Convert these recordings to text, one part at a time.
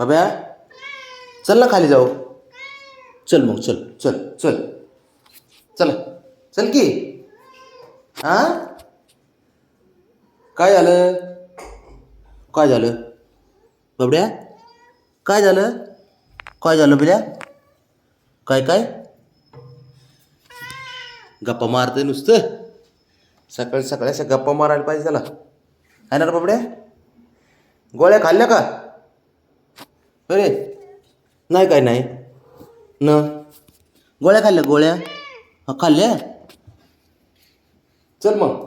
बाब्या चल ना खाली जाऊ. चल मग चल चल चल चल चल की. हां काय झालं? काय झालं बाबड्या? काय झालं? काय झालं बिल्या? काय काय गप्पा मारते नुसतं? सकाळी सकाळी अशा गप्पा मारायला पाहिजे त्याला. आहे ना रे बाबड्या? गोळ्या खाल्ल्या का? अरे नाही काय नाही न गोळ्या खाल्ल्या गोळ्या? हा खाल्ल्या. चल मग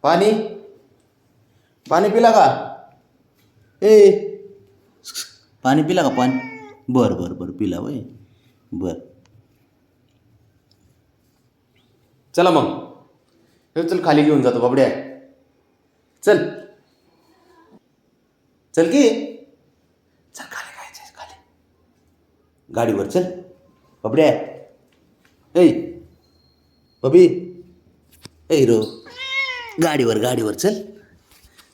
पाणी पाणी पिला का? ए पाणी पिला का पाणी? बरं बरं बरं पिला वय बरं. चला मग हे चल खाली घेऊन जातो बाबड्या. चल चल की. चल खाली खायचं खाली गाडीवर चल बाबड्या. ऐ बबी ए हिरो गाडीवर गाडीवर चल.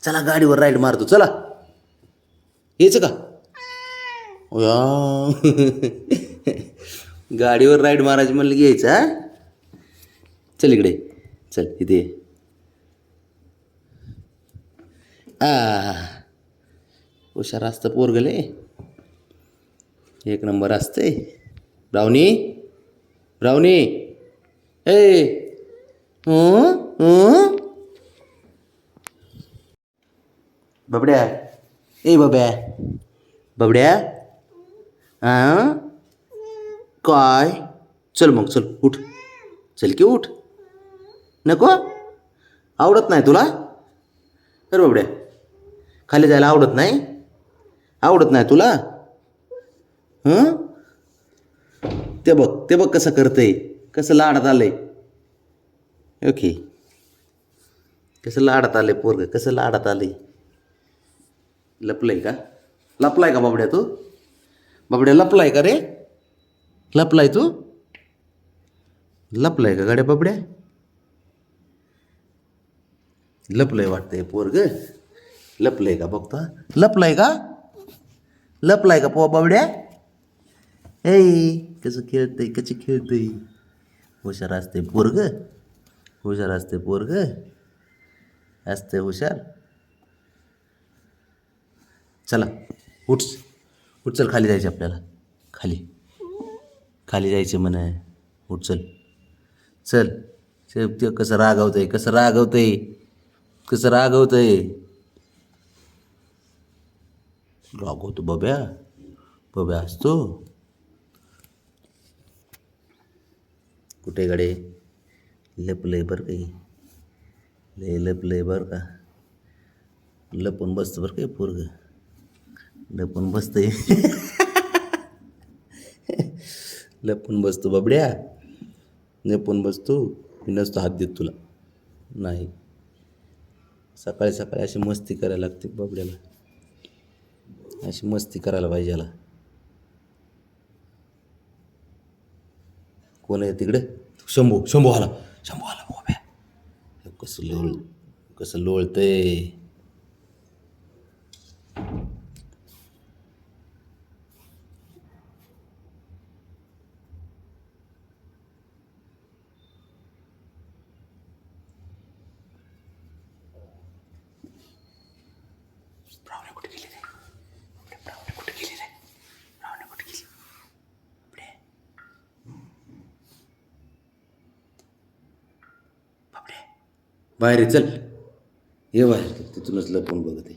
चला गाडीवर राईड मारतो चला. यायचं का? या गाडीवर राईड मारायची म्हणलं की यायचं. हा चल इकडे चल इथे. हुशार असतं पोरगले. एक नंबर असते. ब्राउनी ब्राउनी ए बबड्या ए बब्या बबड्या. हां काय? चल मग चल उठ. चल की उठ. नको आवडत नाही तुला? तर बबड्या खाली जायला आवडत नाही? आवडत नाही तुला? हं ते बघ कसं करतंय. कसं लाडात आलंय. ओके कसं लाडात आलंय पोरग. कसं लाडात आलंय. लपलंय का? लपलाय का बाबड्या तू? बाबड्या लपलाय का रे? लपलाय तू? लपलाय का गाड्या बाबड्या? लपलंय वाटतंय पोरग. लपलंय का बघता? लपलाय का? लपलाय का पो बाबड्या? ए कसं खेळतंय कसं खेळतंय. हुशार असते पोरग. हुशार असते पोरग. असते हुशार. चला उठ उठ चल खाली जायचं आपल्याला. खाली खाली जायचं म्हण. उठ चल चल. ते कसं रागवतंय कसं रागवतंय कसं रागवतंय. रागवतो बब्या. बब्या असतो कुठे गडे. लपलंय बरं काही. लय लपलंय बरं का. लपून बसतं बरं काही पोरग. लपून बसतंय लपून बसतो बाबड्या. लपून बसतो. मी नसतो हात देत तुला. नाही सकाळी सकाळी अशी मस्ती करायला लागते बाबड्याला. अशी मस्ती करायला पाहिजे याला. कोण आहे तिकडे? शंभू शंभू आला. शंभू आला बाब्या. कसं लोळतंय. ब्राउनी कुठे गेली रे? ब्राउनी कुठे गेली रे? ब्राउनी कुठे गेली? बाबडे बाहेर चल. ये बाहेर तिथूनच लपून बघते.